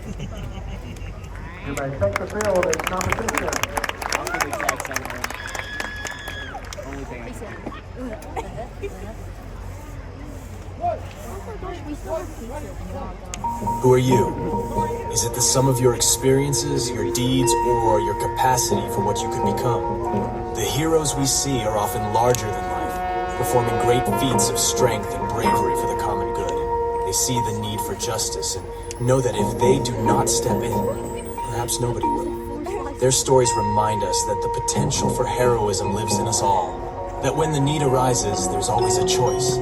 You may take the field in competition. I'll do the exact same thing. Only thing I can do. Who are you? Is it the sum of your experiences, your deeds, or your capacity for what you could become? The heroes we see are often larger than life, performing great feats of strength and bravery for the common good. They see the need for justice and know that if they do not step in, perhaps nobody will. Their stories remind us that the potential for heroism lives in us all, that when the need arises, there's always a choice.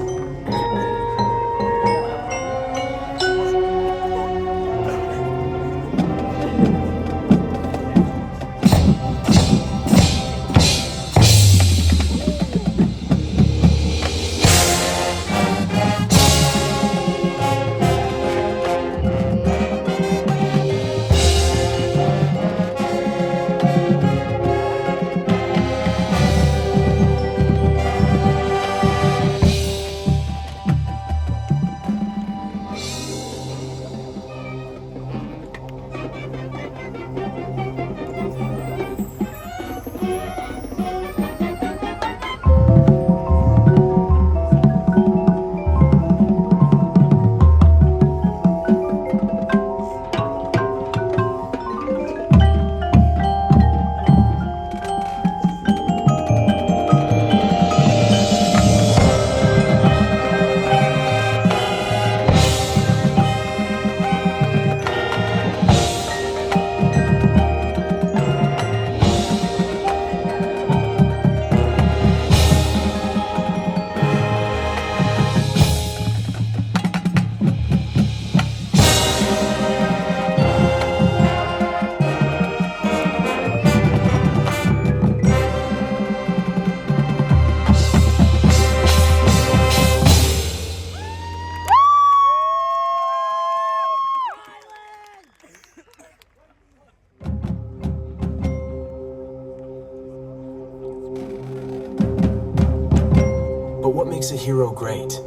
But what makes a hero great?